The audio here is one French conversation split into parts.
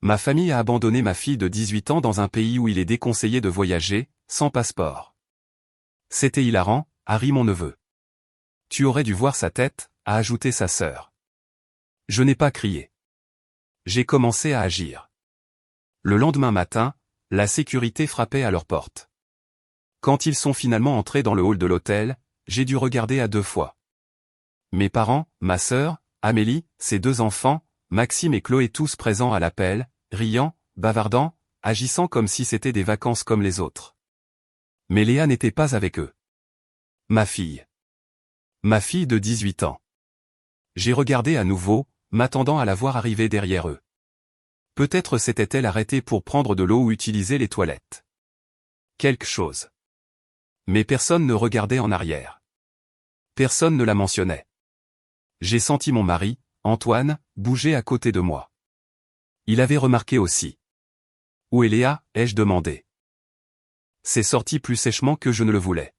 Ma famille a abandonné ma fille de 18 ans dans un pays où il est déconseillé de voyager, sans passeport. C'était hilarant, Harry mon neveu. Tu aurais dû voir sa tête, a ajouté sa sœur. Je n'ai pas crié. J'ai commencé à agir. Le lendemain matin, la sécurité frappait à leur porte. Quand ils sont finalement entrés dans le hall de l'hôtel, j'ai dû regarder à deux fois. Mes parents, ma sœur, Amélie, ses deux enfants, Maxime et Chloé tous présents à l'appel, riant, bavardant, agissant comme si c'était des vacances comme les autres. Mais Léa n'était pas avec eux. Ma fille. Ma fille de 18 ans. J'ai regardé à nouveau, m'attendant à la voir arriver derrière eux. Peut-être s'était-elle arrêtée pour prendre de l'eau ou utiliser les toilettes. Quelque chose. Mais personne ne regardait en arrière. Personne ne la mentionnait. J'ai senti mon mari, Antoine, bouger à côté de moi. Il avait remarqué aussi. Où est Léa, ai-je demandé. C'est sorti plus sèchement que je ne le voulais.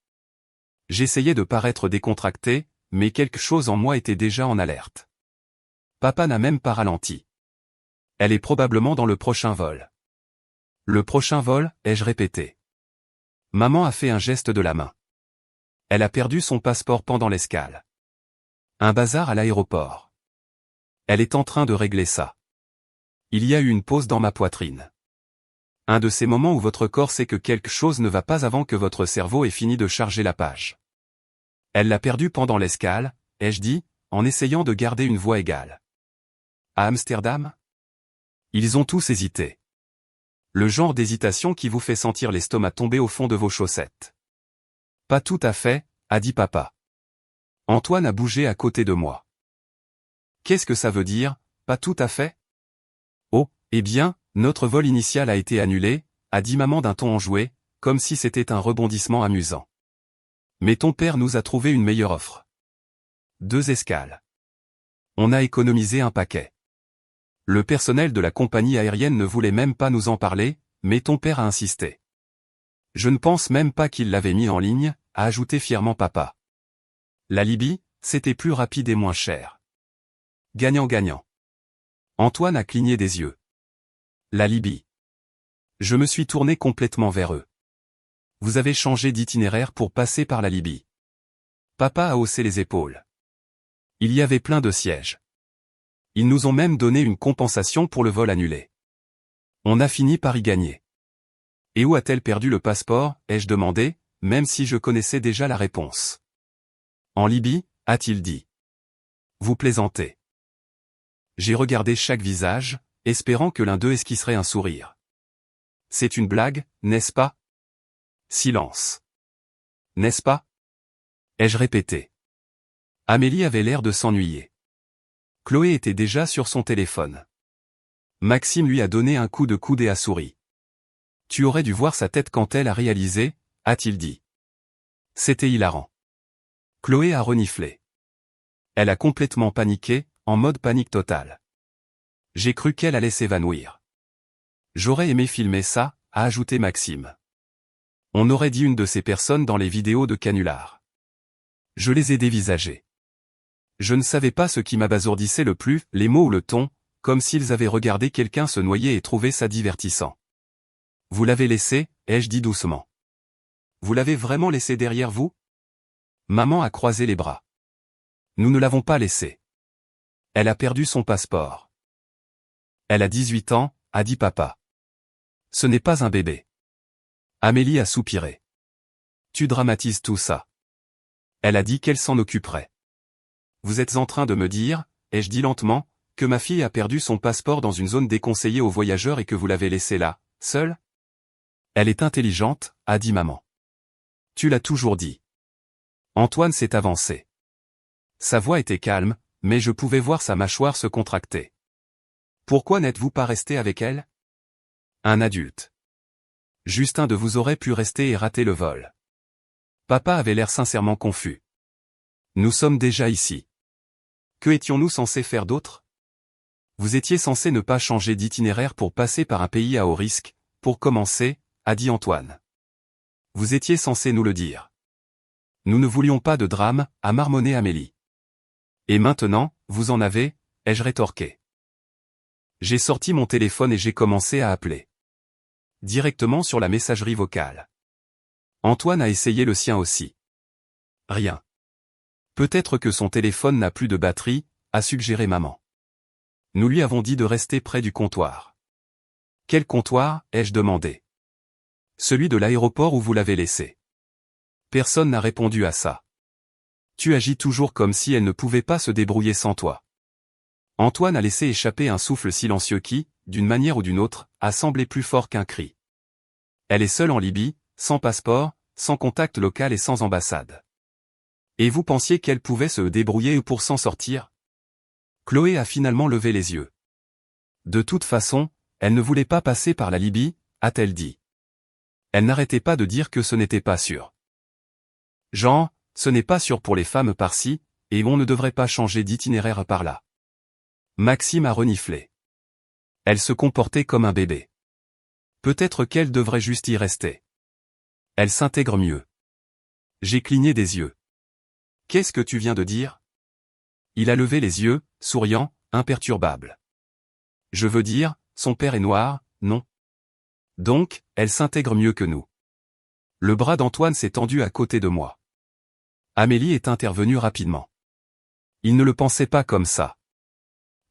J'essayais de paraître décontracté, mais quelque chose en moi était déjà en alerte. Papa n'a même pas ralenti. Elle est probablement dans le prochain vol. Le prochain vol, ai-je répété. Maman a fait un geste de la main. Elle a perdu son passeport pendant l'escale. Un bazar à l'aéroport. Elle est en train de régler ça. Il y a eu une pause dans ma poitrine. Un de ces moments où votre corps sait que quelque chose ne va pas avant que votre cerveau ait fini de charger la page. Elle l'a perdu pendant l'escale, ai-je dit, en essayant de garder une voix égale. À Amsterdam? Ils ont tous hésité. Le genre d'hésitation qui vous fait sentir l'estomac tomber au fond de vos chaussettes. Pas tout à fait, a dit papa. Antoine a bougé à côté de moi. Qu'est-ce que ça veut dire, pas tout à fait? Oh, eh bien, notre vol initial a été annulé, a dit maman d'un ton enjoué, comme si c'était un rebondissement amusant. Mais ton père nous a trouvé une meilleure offre. 2 escales. On a économisé un paquet. Le personnel de la compagnie aérienne ne voulait même pas nous en parler, mais ton père a insisté. Je ne pense même pas qu'il l'avait mis en ligne, a ajouté fièrement papa. La Libye, c'était plus rapide et moins cher. Gagnant-gagnant. Antoine a cligné des yeux. La Libye. Je me suis tourné complètement vers eux. Vous avez changé d'itinéraire pour passer par la Libye. Papa a haussé les épaules. Il y avait plein de sièges. Ils nous ont même donné une compensation pour le vol annulé. On a fini par y gagner. Et où a-t-elle perdu le passeport, ai-je demandé, même si je connaissais déjà la réponse. En Libye, a-t-il dit. Vous plaisantez. J'ai regardé chaque visage, espérant que l'un d'eux esquisserait un sourire. C'est une blague, n'est-ce pas? Silence. N'est-ce pas? Ai-je répété. Amélie avait l'air de s'ennuyer. Chloé était déjà sur son téléphone. Maxime lui a donné un coup de coude et a souri. Tu aurais dû voir sa tête quand elle a réalisé, a-t-il dit. C'était hilarant. Chloé a reniflé. Elle a complètement paniqué, en mode panique totale. J'ai cru qu'elle allait s'évanouir. J'aurais aimé filmer ça, a ajouté Maxime. On aurait dit une de ces personnes dans les vidéos de canulars. Je les ai dévisagées. Je ne savais pas ce qui m'abasourdissait le plus, les mots ou le ton, comme s'ils avaient regardé quelqu'un se noyer et trouvé ça divertissant. Vous l'avez laissé, ai-je dit doucement. Vous l'avez vraiment laissé derrière vous? Maman a croisé les bras. Nous ne l'avons pas laissé. Elle a perdu son passeport. Elle a 18 ans, a dit papa. Ce n'est pas un bébé. Amélie a soupiré. Tu dramatises tout ça. Elle a dit qu'elle s'en occuperait. Vous êtes en train de me dire, ai-je dit lentement, que ma fille a perdu son passeport dans une zone déconseillée aux voyageurs et que vous l'avez laissée là, seule? Elle est intelligente, a dit maman. Tu l'as toujours dit. Antoine s'est avancé. Sa voix était calme, mais je pouvais voir sa mâchoire se contracter. Pourquoi n'êtes-vous pas resté avec elle? Un adulte. Juste un de vous aurait pu rester et rater le vol. Papa avait l'air sincèrement confus. Nous sommes déjà ici. Que étions-nous censés faire d'autre? Vous étiez censé ne pas changer d'itinéraire pour passer par un pays à haut risque, pour commencer, a dit Antoine. Vous étiez censé nous le dire. Nous ne voulions pas de drame, a marmonné Amélie. Et maintenant, vous en avez, ai-je rétorqué. J'ai sorti mon téléphone et j'ai commencé à appeler. Directement sur la messagerie vocale. Antoine a essayé le sien aussi. Rien. Peut-être que son téléphone n'a plus de batterie, a suggéré maman. Nous lui avons dit de rester près du comptoir. Quel comptoir, ai-je demandé. Celui de l'aéroport où vous l'avez laissé. Personne n'a répondu à ça. Tu agis toujours comme si elle ne pouvait pas se débrouiller sans toi. Antoine a laissé échapper un souffle silencieux qui, d'une manière ou d'une autre, a semblé plus fort qu'un cri. Elle est seule en Libye, sans passeport, sans contact local et sans ambassade. Et vous pensiez qu'elle pouvait se débrouiller pour s'en sortir? Chloé a finalement levé les yeux. De toute façon, elle ne voulait pas passer par la Libye, a-t-elle dit. Elle n'arrêtait pas de dire que ce n'était pas sûr. Genre, ce n'est pas sûr pour les femmes par-ci, et on ne devrait pas changer d'itinéraire par là. Maxime a reniflé. Elle se comportait comme un bébé. Peut-être qu'elle devrait juste y rester. Elle s'intègre mieux. J'ai cligné des yeux. Qu'est-ce que tu viens de dire? Il a levé les yeux, souriant, imperturbable. Je veux dire, son père est noir, non? Donc, elle s'intègre mieux que nous. Le bras d'Antoine s'est tendu à côté de moi. Amélie est intervenue rapidement. Il ne le pensait pas comme ça.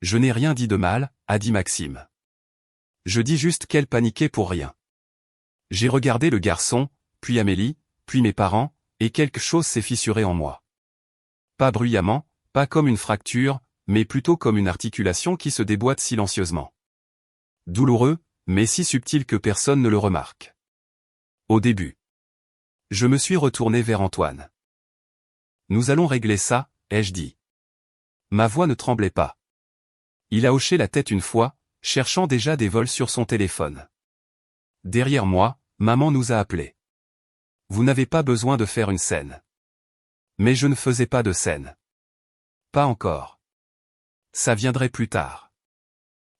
Je n'ai rien dit de mal, a dit Maxime. Je dis juste qu'elle paniquait pour rien. J'ai regardé le garçon, puis Amélie, puis mes parents, et quelque chose s'est fissuré en moi. Pas bruyamment, pas comme une fracture, mais plutôt comme une articulation qui se déboîte silencieusement. Douloureux, mais si subtil que personne ne le remarque. Au début. Je me suis retourné vers Antoine. Nous allons régler ça, ai-je dit. Ma voix ne tremblait pas. Il a hoché la tête une fois, cherchant déjà des vols sur son téléphone. Derrière moi, maman nous a appelés. Vous n'avez pas besoin de faire une scène. Mais je ne faisais pas de scène. Pas encore. Ça viendrait plus tard.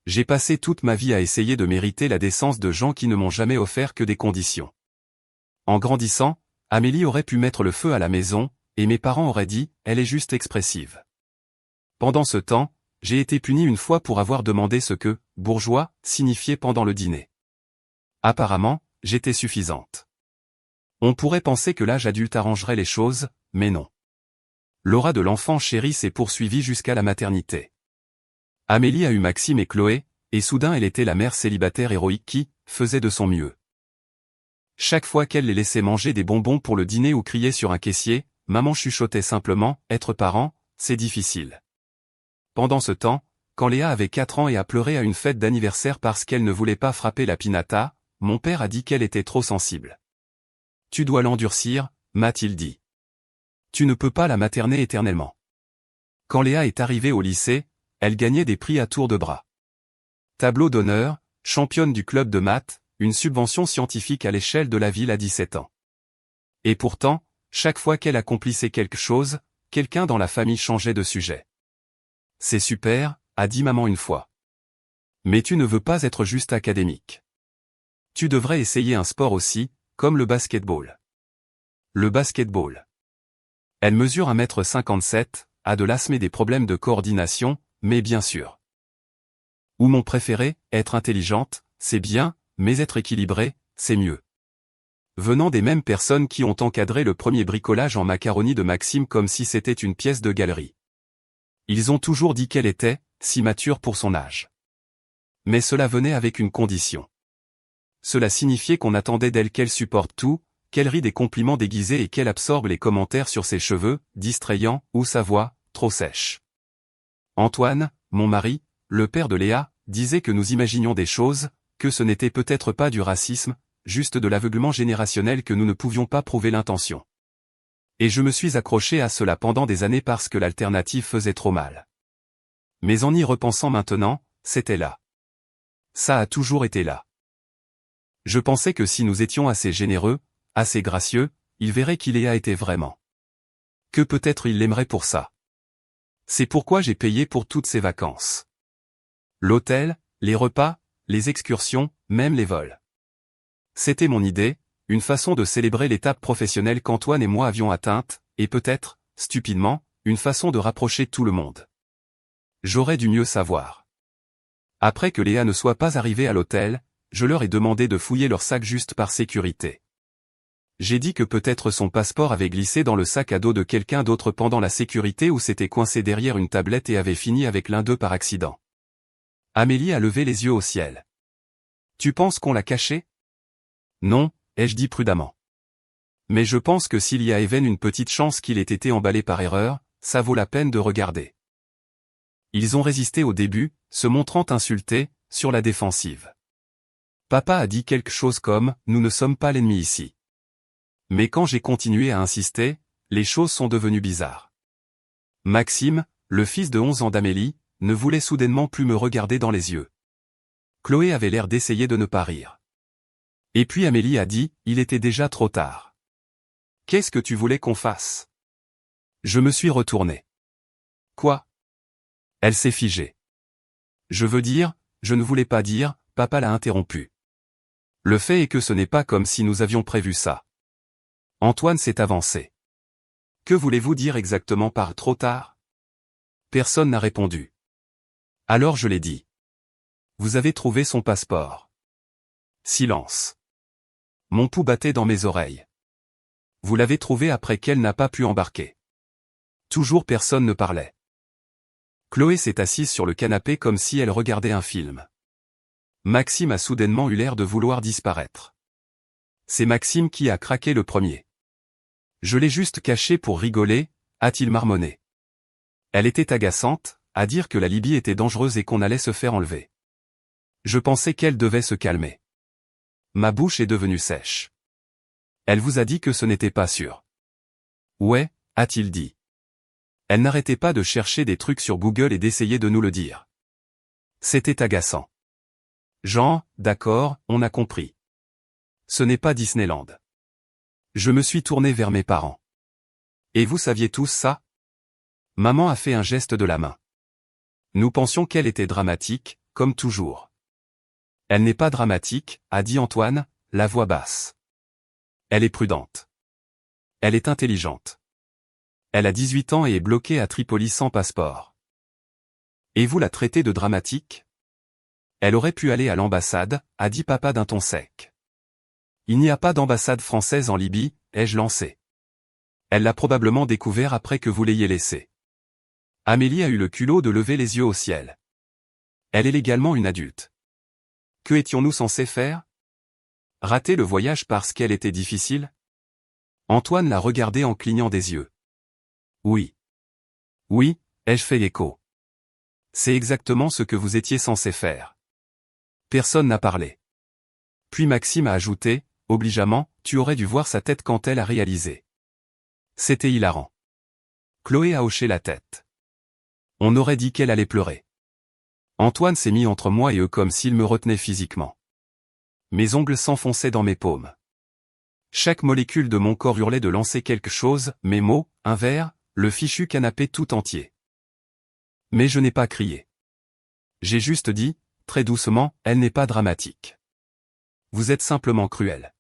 J'ai passé toute ma vie à essayer de mériter la décence de gens qui ne m'ont jamais offert que des conditions. En grandissant, Amélie aurait pu mettre le feu à la maison, et mes parents auraient dit, elle est juste expressive. Pendant ce temps, j'ai été puni une fois pour avoir demandé ce que « bourgeois » signifiait pendant le dîner. Apparemment, j'étais suffisante. On pourrait penser que l'âge adulte arrangerait les choses, mais non. L'aura de l'enfant chéri s'est poursuivie jusqu'à la maternité. Amélie a eu Maxime et Chloé, et soudain elle était la mère célibataire héroïque qui faisait de son mieux. Chaque fois qu'elle les laissait manger des bonbons pour le dîner ou criait sur un caissier, maman chuchotait simplement « Être parent, c'est difficile ». Pendant ce temps, quand Léa avait 4 ans et a pleuré à une fête d'anniversaire parce qu'elle ne voulait pas frapper la pinata, mon père a dit qu'elle était trop sensible. Tu dois l'endurcir, m'a-t-il dit. Tu ne peux pas la materner éternellement. Quand Léa est arrivée au lycée, elle gagnait des prix à tour de bras. Tableau d'honneur, championne du club de maths, une subvention scientifique à l'échelle de la ville à 17 ans. Et pourtant, chaque fois qu'elle accomplissait quelque chose, quelqu'un dans la famille changeait de sujet. C'est super, a dit maman une fois. Mais tu ne veux pas être juste académique. Tu devrais essayer un sport aussi, comme le basketball. Le basketball. Elle mesure 1,57 m, a de l'asthme et des problèmes de coordination, mais bien sûr. Ou mon préféré, être intelligente, c'est bien, mais être équilibrée, c'est mieux. Venant des mêmes personnes qui ont encadré le premier bricolage en macaroni de Maxime comme si c'était une pièce de galerie. Ils ont toujours dit qu'elle était si mature pour son âge. Mais cela venait avec une condition. Cela signifiait qu'on attendait d'elle qu'elle supporte tout, qu'elle rit des compliments déguisés et qu'elle absorbe les commentaires sur ses cheveux, distrayants, ou sa voix, trop sèche. Antoine, mon mari, le père de Léa, disait que nous imaginions des choses, que ce n'était peut-être pas du racisme, juste de l'aveuglement générationnel que nous ne pouvions pas prouver l'intention. Et je me suis accroché à cela pendant des années parce que l'alternative faisait trop mal. Mais en y repensant maintenant, c'était là. Ça a toujours été là. Je pensais que si nous étions assez généreux, assez gracieux, il verrait qui Léa était vraiment. Que peut-être il l'aimerait pour ça. C'est pourquoi j'ai payé pour toutes ses vacances. L'hôtel, les repas, les excursions, même les vols. C'était mon idée, une façon de célébrer l'étape professionnelle qu'Antoine et moi avions atteinte, et peut-être, stupidement, une façon de rapprocher tout le monde. J'aurais dû mieux savoir. Après que Léa ne soit pas arrivée à l'hôtel, je leur ai demandé de fouiller leur sac juste par sécurité. J'ai dit que peut-être son passeport avait glissé dans le sac à dos de quelqu'un d'autre pendant la sécurité ou s'était coincé derrière une tablette et avait fini avec l'un d'eux par accident. Amélie a levé les yeux au ciel. Tu penses qu'on l'a caché? Non, ai-je dit prudemment. Mais je pense que s'il y a even une petite chance qu'il ait été emballé par erreur, ça vaut la peine de regarder. Ils ont résisté au début, se montrant insultés, sur la défensive. Papa a dit quelque chose comme « Nous ne sommes pas l'ennemi ici ». Mais quand j'ai continué à insister, les choses sont devenues bizarres. Maxime, le fils de 11 ans d'Amélie, ne voulait soudainement plus me regarder dans les yeux. Chloé avait l'air d'essayer de ne pas rire. Et puis Amélie a dit, il était déjà trop tard. Qu'est-ce que tu voulais qu'on fasse? Je me suis retourné. Quoi? Elle s'est figée. Je veux dire, je ne voulais pas dire, papa l'a interrompu. Le fait est que ce n'est pas comme si nous avions prévu ça. Antoine s'est avancé. Que voulez-vous dire exactement par trop tard? Personne n'a répondu. Alors je l'ai dit. Vous avez trouvé son passeport. Silence. Mon pouls battait dans mes oreilles. Vous l'avez trouvé après qu'elle n'a pas pu embarquer. Toujours personne ne parlait. Chloé s'est assise sur le canapé comme si elle regardait un film. Maxime a soudainement eu l'air de vouloir disparaître. C'est Maxime qui a craqué le premier. Je l'ai juste caché pour rigoler, a-t-il marmonné. Elle était agaçante, à dire que la Libye était dangereuse et qu'on allait se faire enlever. Je pensais qu'elle devait se calmer. Ma bouche est devenue sèche. Elle vous a dit que ce n'était pas sûr. Ouais, a-t-il dit. Elle n'arrêtait pas de chercher des trucs sur Google et d'essayer de nous le dire. C'était agaçant. Jean, d'accord, on a compris. Ce n'est pas Disneyland. Je me suis tourné vers mes parents. Et vous saviez tous ça? Maman a fait un geste de la main. Nous pensions qu'elle était dramatique, comme toujours. Elle n'est pas dramatique, a dit Antoine, la voix basse. Elle est prudente. Elle est intelligente. Elle a 18 ans et est bloquée à Tripoli sans passeport. Et vous la traitez de dramatique? Elle aurait pu aller à l'ambassade, a dit papa d'un ton sec. Il n'y a pas d'ambassade française en Libye, ai-je lancé. Elle l'a probablement découvert après que vous l'ayez laissée. Amélie a eu le culot de lever les yeux au ciel. Elle est légalement une adulte. Que étions-nous censés faire? Rater le voyage parce qu'elle était difficile? Antoine l'a regardé en clignant des yeux. Oui. Oui, ai-je fait écho. C'est exactement ce que vous étiez censé faire. Personne n'a parlé. Puis Maxime a ajouté, obligeamment, tu aurais dû voir sa tête quand elle a réalisé. C'était hilarant. Chloé a hoché la tête. On aurait dit qu'elle allait pleurer. Antoine s'est mis entre moi et eux comme s'il me retenait physiquement. Mes ongles s'enfonçaient dans mes paumes. Chaque molécule de mon corps hurlait de lancer quelque chose, mes mots, un verre, le fichu canapé tout entier. Mais je n'ai pas crié. J'ai juste dit, très doucement, elle n'est pas dramatique. Vous êtes simplement cruel.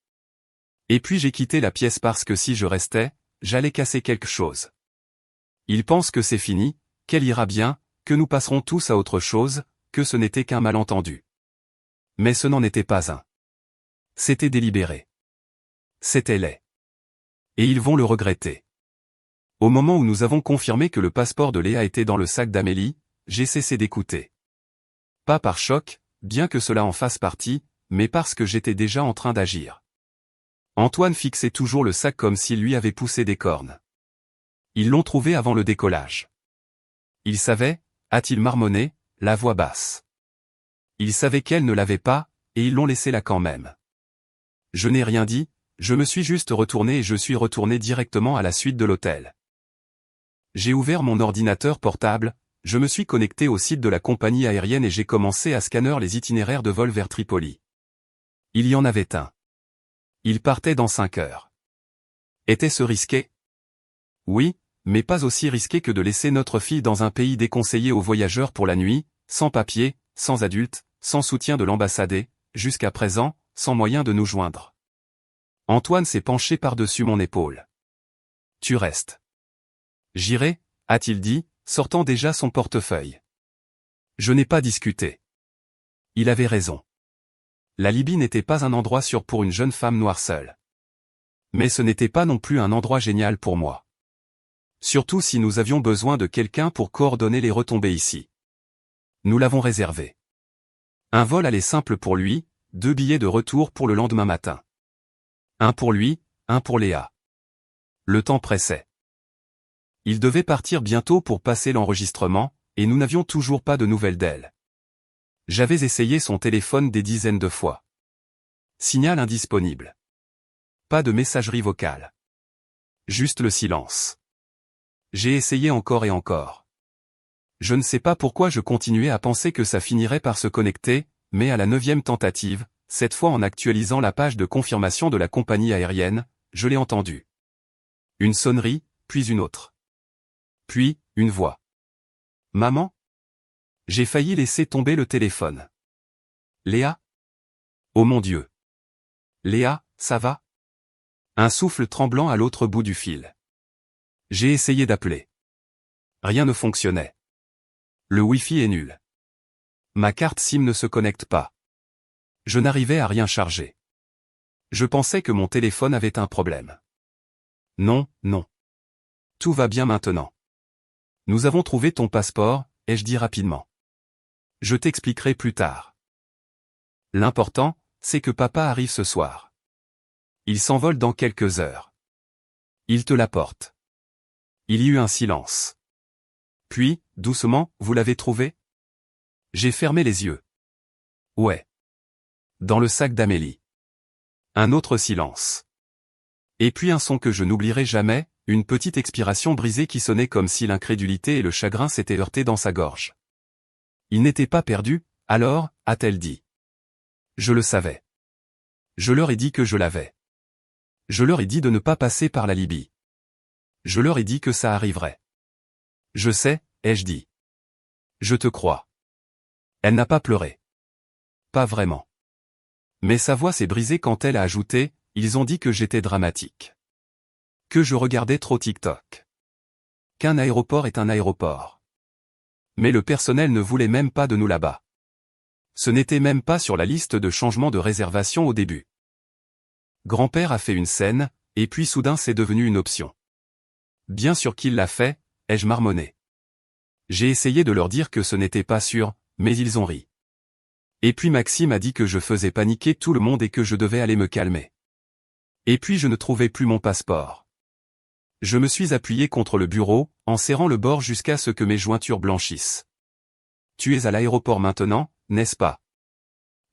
Et puis j'ai quitté la pièce parce que si je restais, j'allais casser quelque chose. Ils pensent que c'est fini, qu'elle ira bien, que nous passerons tous à autre chose, que ce n'était qu'un malentendu. Mais ce n'en était pas un. C'était délibéré. C'était laid. Et ils vont le regretter. Au moment où nous avons confirmé que le passeport de Léa était dans le sac d'Amélie, j'ai cessé d'écouter. Pas par choc, bien que cela en fasse partie, mais parce que j'étais déjà en train d'agir. Antoine fixait toujours le sac comme s'il lui avait poussé des cornes. Ils l'ont trouvé avant le décollage. Il savait, a-t-il marmonné, la voix basse. Il savait qu'elle ne l'avait pas, et ils l'ont laissé là quand même. Je n'ai rien dit, je me suis juste retourné et je suis retourné directement à la suite de l'hôtel. J'ai ouvert mon ordinateur portable, je me suis connecté au site de la compagnie aérienne et j'ai commencé à scanner les itinéraires de vol vers Tripoli. Il y en avait un. Il partait dans 5 heures. Était-ce risqué? Oui, mais pas aussi risqué que de laisser notre fille dans un pays déconseillé aux voyageurs pour la nuit, sans papier, sans adulte, sans soutien de l'ambassade et, jusqu'à présent, sans moyen de nous joindre. Antoine s'est penché par-dessus mon épaule. Tu restes. J'irai, a-t-il dit, sortant déjà son portefeuille. Je n'ai pas discuté. Il avait raison. La Libye n'était pas un endroit sûr pour une jeune femme noire seule. Mais ce n'était pas non plus un endroit génial pour moi. Surtout si nous avions besoin de quelqu'un pour coordonner les retombées ici. Nous l'avons réservé. Un vol aller simple pour lui, 2 billets de retour pour le lendemain matin. Un pour lui, un pour Léa. Le temps pressait. Il devait partir bientôt pour passer l'enregistrement, et nous n'avions toujours pas de nouvelles d'elle. J'avais essayé son téléphone des dizaines de fois. Signal indisponible. Pas de messagerie vocale. Juste le silence. J'ai essayé encore et encore. Je ne sais pas pourquoi je continuais à penser que ça finirait par se connecter, mais à la 9e tentative, cette fois en actualisant la page de confirmation de la compagnie aérienne, je l'ai entendu. Une sonnerie, puis une autre. Puis, une voix. Maman ? J'ai failli laisser tomber le téléphone. Léa ? Oh mon Dieu. Léa, ça va ? Un souffle tremblant à l'autre bout du fil. J'ai essayé d'appeler. Rien ne fonctionnait. Le Wi-Fi est nul. Ma carte SIM ne se connecte pas. Je n'arrivais à rien charger. Je pensais que mon téléphone avait un problème. Non, non. Tout va bien maintenant. Nous avons trouvé ton passeport, ai-je dit rapidement. Je t'expliquerai plus tard. L'important, c'est que papa arrive ce soir. Il s'envole dans quelques heures. Il te l'apporte. Il y eut un silence. Puis, doucement, vous l'avez trouvé ? J'ai fermé les yeux. Ouais. Dans le sac d'Amélie. Un autre silence. Et puis un son que je n'oublierai jamais, une petite expiration brisée qui sonnait comme si l'incrédulité et le chagrin s'étaient heurtés dans sa gorge. Il n'était pas perdu, alors, a-t-elle dit. Je le savais. Je leur ai dit que je l'avais. Je leur ai dit de ne pas passer par la Libye. Je leur ai dit que ça arriverait. Je sais, ai-je dit. Je te crois. Elle n'a pas pleuré. Pas vraiment. Mais sa voix s'est brisée quand elle a ajouté, ils ont dit que j'étais dramatique. Que je regardais trop TikTok. Qu'un aéroport est un aéroport. Mais le personnel ne voulait même pas de nous là-bas. Ce n'était même pas sur la liste de changements de réservation au début. Grand-père a fait une scène, et puis soudain c'est devenu une option. Bien sûr qu'il l'a fait, ai-je marmonné. J'ai essayé de leur dire que ce n'était pas sûr, mais ils ont ri. Et puis Maxime a dit que je faisais paniquer tout le monde et que je devais aller me calmer. Et puis je ne trouvais plus mon passeport. Je me suis appuyé contre le bureau, en serrant le bord jusqu'à ce que mes jointures blanchissent. Tu es à l'aéroport maintenant, n'est-ce pas?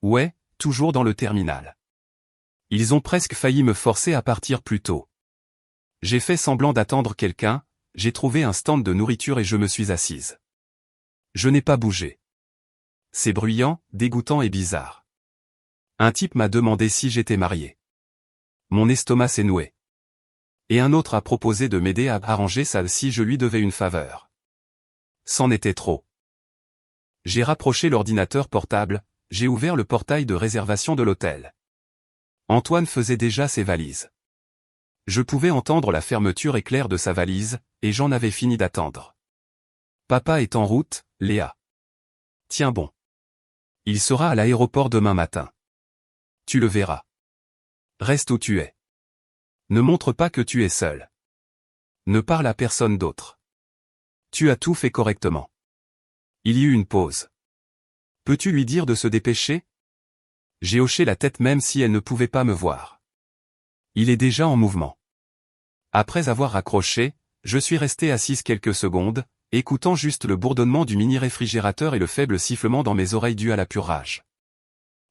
Ouais, toujours dans le terminal. Ils ont presque failli me forcer à partir plus tôt. J'ai fait semblant d'attendre quelqu'un, j'ai trouvé un stand de nourriture et je me suis assise. Je n'ai pas bougé. C'est bruyant, dégoûtant et bizarre. Un type m'a demandé si j'étais marié. Mon estomac s'est noué. Et un autre a proposé de m'aider à arranger ça si je lui devais une faveur. C'en était trop. J'ai rapproché l'ordinateur portable, j'ai ouvert le portail de réservation de l'hôtel. Antoine faisait déjà ses valises. Je pouvais entendre la fermeture éclair de sa valise, et j'en avais fini d'attendre. Papa est en route, Léa. Tiens bon. Il sera à l'aéroport demain matin. Tu le verras. Reste où tu es. Ne montre pas que tu es seul. Ne parle à personne d'autre. Tu as tout fait correctement. Il y eut une pause. Peux-tu lui dire de se dépêcher? J'ai hoché la tête même si elle ne pouvait pas me voir. Il est déjà en mouvement. Après avoir raccroché, je suis resté assise quelques secondes, écoutant juste le bourdonnement du mini-réfrigérateur et le faible sifflement dans mes oreilles dû à la pure rage.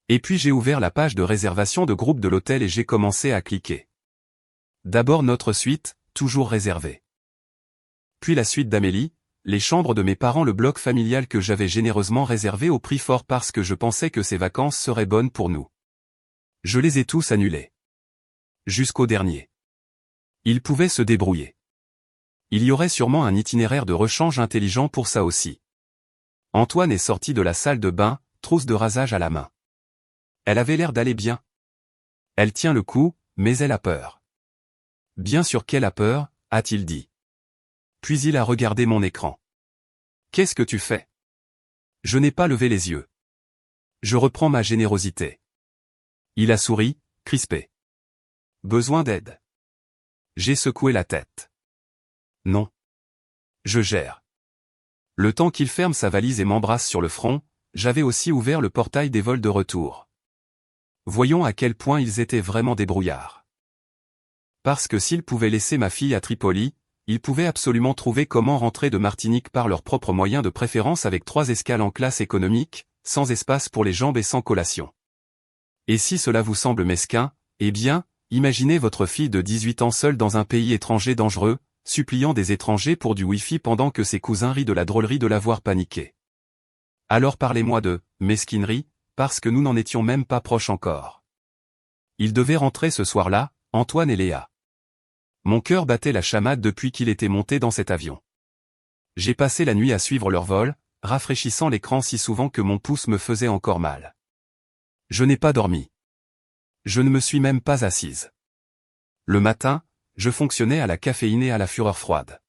Et puis j'ai ouvert la page de réservation de groupe de l'hôtel et j'ai commencé à cliquer. D'abord notre suite, toujours réservée. Puis la suite d'Amélie, les chambres de mes parents, le bloc familial que j'avais généreusement réservé au prix fort parce que je pensais que ces vacances seraient bonnes pour nous. Je les ai tous annulés. Jusqu'au dernier. Ils pouvaient se débrouiller. Il y aurait sûrement un itinéraire de rechange intelligent pour ça aussi. Antoine est sorti de la salle de bain, trousse de rasage à la main. Elle avait l'air d'aller bien. Elle tient le coup, mais elle a peur. Bien sûr qu'elle a peur, a-t-il dit. Puis il a regardé mon écran. Qu'est-ce que tu fais? Je n'ai pas levé les yeux. Je reprends ma générosité. Il a souri, crispé. Besoin d'aide. J'ai secoué la tête. Non. Je gère. Le temps qu'il ferme sa valise et m'embrasse sur le front, j'avais aussi ouvert le portail des vols de retour. Voyons à quel point ils étaient vraiment débrouillards. Parce que s'ils pouvaient laisser ma fille à Tripoli, ils pouvaient absolument trouver comment rentrer de Martinique par leurs propres moyens, de préférence avec 3 escales en classe économique, sans espace pour les jambes et sans collation. Et si cela vous semble mesquin, eh bien, imaginez votre fille de 18 ans seule dans un pays étranger dangereux, suppliant des étrangers pour du wifi pendant que ses cousins rient de la drôlerie de la voir paniquer. Alors parlez-moi de mesquinerie, parce que nous n'en étions même pas proches encore. Ils devaient rentrer ce soir-là, Antoine et Léa. Mon cœur battait la chamade depuis qu'il était monté dans cet avion. J'ai passé la nuit à suivre leur vol, rafraîchissant l'écran si souvent que mon pouce me faisait encore mal. Je n'ai pas dormi. Je ne me suis même pas assise. Le matin, je fonctionnais à la caféine et à la fureur froide.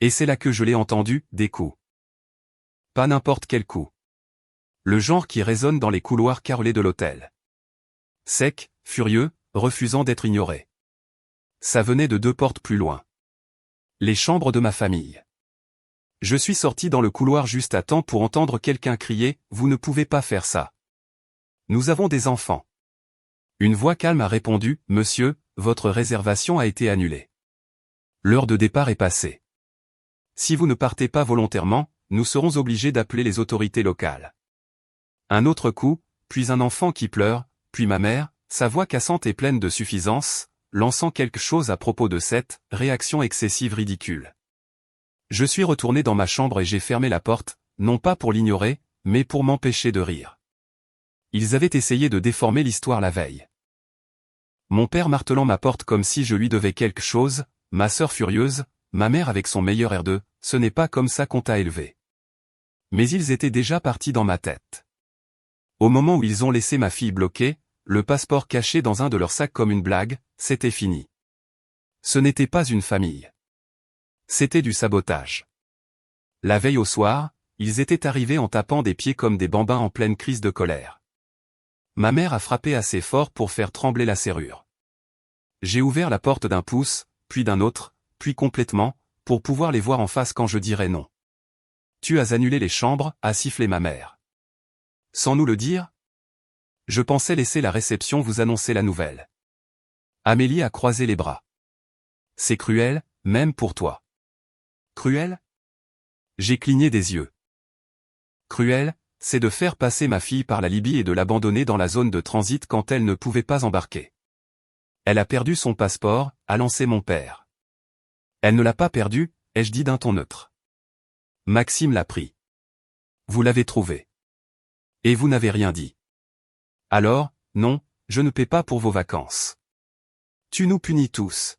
Et c'est là que je l'ai entendu, des coups. Pas n'importe quel coup. Le genre qui résonne dans les couloirs carrelés de l'hôtel. Sec, furieux, refusant d'être ignoré. Ça venait de 2 portes plus loin. Les chambres de ma famille. Je suis sorti dans le couloir juste à temps pour entendre quelqu'un crier « Vous ne pouvez pas faire ça. Nous avons des enfants. » Une voix calme a répondu « Monsieur, votre réservation a été annulée. L'heure de départ est passée. Si vous ne partez pas volontairement, nous serons obligés d'appeler les autorités locales. » Un autre coup, puis un enfant qui pleure, puis ma mère, sa voix cassante et pleine de suffisance, lançant quelque chose à propos de cette réaction excessive ridicule. Je suis retourné dans ma chambre et j'ai fermé la porte, non pas pour l'ignorer, mais pour m'empêcher de rire. Ils avaient essayé de déformer l'histoire la veille. Mon père martelant ma porte comme si je lui devais quelque chose, ma sœur furieuse, ma mère avec son meilleur air de « ce n'est pas comme ça qu'on t'a élevé ». Mais ils étaient déjà partis dans ma tête. Au moment où ils ont laissé ma fille bloquée, le passeport caché dans un de leurs sacs comme une blague, c'était fini. Ce n'était pas une famille. C'était du sabotage. La veille au soir, ils étaient arrivés en tapant des pieds comme des bambins en pleine crise de colère. Ma mère a frappé assez fort pour faire trembler la serrure. J'ai ouvert la porte d'un pouce, puis d'un autre, puis complètement, pour pouvoir les voir en face quand je dirais non. Tu as annulé les chambres, a sifflé ma mère. Sans nous le dire ? Je pensais laisser la réception vous annoncer la nouvelle. Amélie a croisé les bras. C'est cruel, même pour toi. Cruel ? J'ai cligné des yeux. Cruel, c'est de faire passer ma fille par la Libye et de l'abandonner dans la zone de transit quand elle ne pouvait pas embarquer. Elle a perdu son passeport, a lancé mon père. Elle ne l'a pas perdu, ai-je dit d'un ton neutre. Maxime l'a pris. Vous l'avez trouvé. Et vous n'avez rien dit. Alors, non, je ne paie pas pour vos vacances. Tu nous punis tous.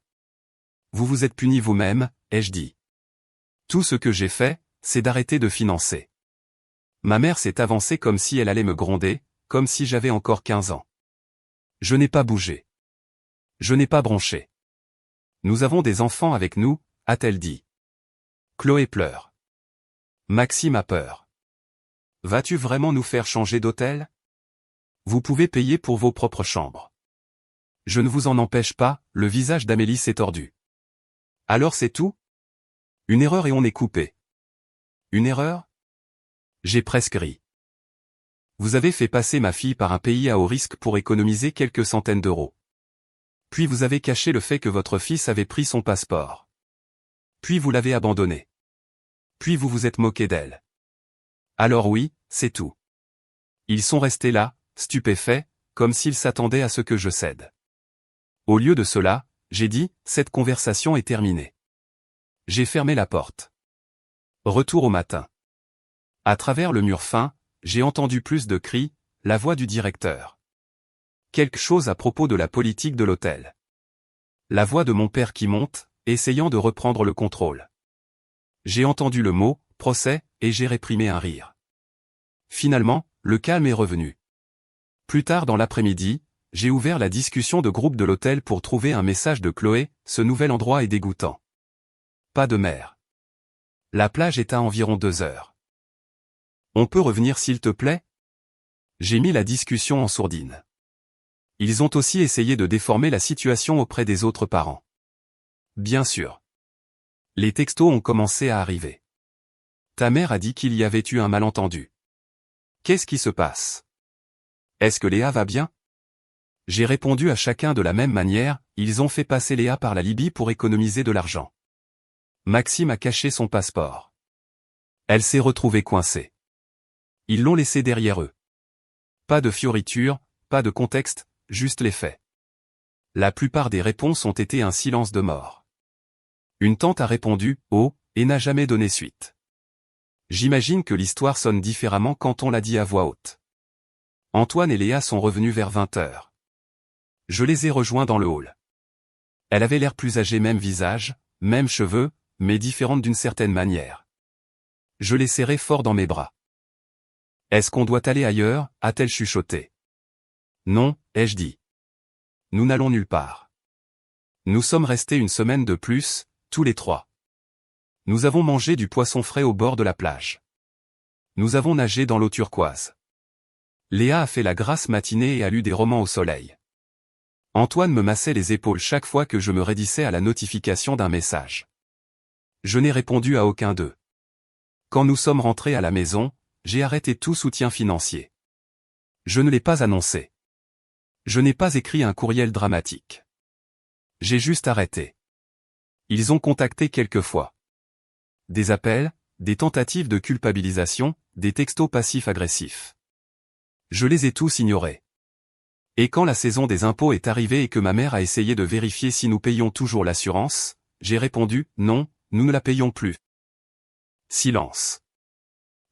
Vous vous êtes punis vous-même, ai-je dit. Tout ce que j'ai fait, c'est d'arrêter de financer. Ma mère s'est avancée comme si elle allait me gronder, comme si j'avais encore 15 ans. Je n'ai pas bougé. Je n'ai pas bronché. Nous avons des enfants avec nous, a-t-elle dit. Chloé pleure. Maxime a peur. Vas-tu vraiment nous faire changer d'hôtel ? Vous pouvez payer pour vos propres chambres. Je ne vous en empêche pas, le visage d'Amélie s'est tordu. Alors c'est tout ? Une erreur et on est coupé. Une erreur ? J'ai presque ri. Vous avez fait passer ma fille par un pays à haut risque pour économiser quelques centaines d'euros. Puis vous avez caché le fait que votre fils avait pris son passeport. Puis vous l'avez abandonnée. Puis vous vous êtes moqué d'elle. Alors oui, c'est tout. Ils sont restés là, stupéfaits, comme s'ils s'attendaient à ce que je cède. Au lieu de cela, j'ai dit, cette conversation est terminée. J'ai fermé la porte. Retour au matin. À travers le mur fin, j'ai entendu plus de cris, la voix du directeur. Quelque chose à propos de la politique de l'hôtel. La voix de mon père qui monte, essayant de reprendre le contrôle. J'ai entendu le mot « procès » et j'ai réprimé un rire. Finalement, le calme est revenu. Plus tard dans l'après-midi, j'ai ouvert la discussion de groupe de l'hôtel pour trouver un message de Chloé, ce nouvel endroit est dégoûtant. Pas de mer. La plage est à environ 2 heures. On peut revenir s'il te plaît ? J'ai mis la discussion en sourdine. Ils ont aussi essayé de déformer la situation auprès des autres parents. Bien sûr. Les textos ont commencé à arriver. Ta mère a dit qu'il y avait eu un malentendu. Qu'est-ce qui se passe? Est-ce que Léa va bien? J'ai répondu à chacun de la même manière, ils ont fait passer Léa par la Libye pour économiser de l'argent. Maxime a caché son passeport. Elle s'est retrouvée coincée. Ils l'ont laissée derrière eux. Pas de fioritures, pas de contexte, juste les faits. La plupart des réponses ont été un silence de mort. Une tante a répondu « Oh » et n'a jamais donné suite. J'imagine que l'histoire sonne différemment quand on l'a dit à voix haute. Antoine et Léa sont revenus vers 20h. Je les ai rejoints dans le hall. Elle avait l'air plus âgée, même visage, même cheveux, mais différente d'une certaine manière. Je l'ai serrée fort dans mes bras. « Est-ce qu'on doit aller ailleurs » a-t-elle chuchoté. « Non » ai-je dit. « Nous n'allons nulle part. » Nous sommes restés une semaine de plus, tous les trois. Nous avons mangé du poisson frais au bord de la plage. Nous avons nagé dans l'eau turquoise. Léa a fait la grasse matinée et a lu des romans au soleil. Antoine me massait les épaules chaque fois que je me raidissais à la notification d'un message. Je n'ai répondu à aucun d'eux. Quand nous sommes rentrés à la maison, j'ai arrêté tout soutien financier. Je ne l'ai pas annoncé. Je n'ai pas écrit un courriel dramatique. J'ai juste arrêté. Ils ont contacté quelques fois. Des appels, des tentatives de culpabilisation, des textos passifs-agressifs. Je les ai tous ignorés. Et quand la saison des impôts est arrivée et que ma mère a essayé de vérifier si nous payons toujours l'assurance, j'ai répondu « Non, nous ne la payons plus ». Silence.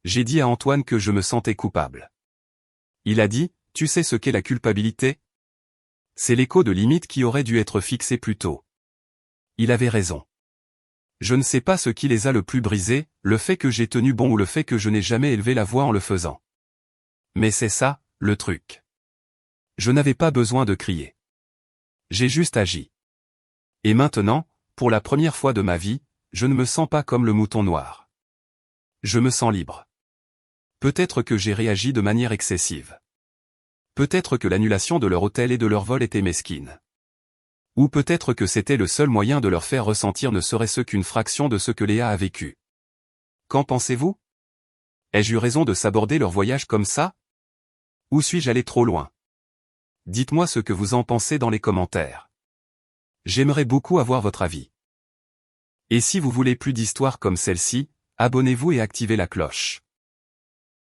J'ai dit à Antoine que je me sentais coupable. Il a dit « Tu sais ce qu'est la culpabilité ? C'est l'écho de limite qui aurait dû être fixé plus tôt. » Il avait raison. Je ne sais pas ce qui les a le plus brisés, le fait que j'ai tenu bon ou le fait que je n'ai jamais élevé la voix en le faisant. Mais c'est ça, le truc. Je n'avais pas besoin de crier. J'ai juste agi. Et maintenant, pour la première fois de ma vie, je ne me sens pas comme le mouton noir. Je me sens libre. Peut-être que j'ai réagi de manière excessive. Peut-être que l'annulation de leur hôtel et de leur vol était mesquine. Ou peut-être que c'était le seul moyen de leur faire ressentir ne serait-ce qu'une fraction de ce que Léa a vécu. Qu'en pensez-vous? Ai-je eu raison de saborder leur voyage comme ça? Ou suis-je allé trop loin? Dites-moi ce que vous en pensez dans les commentaires. J'aimerais beaucoup avoir votre avis. Et si vous voulez plus d'histoires comme celle-ci, abonnez-vous et activez la cloche.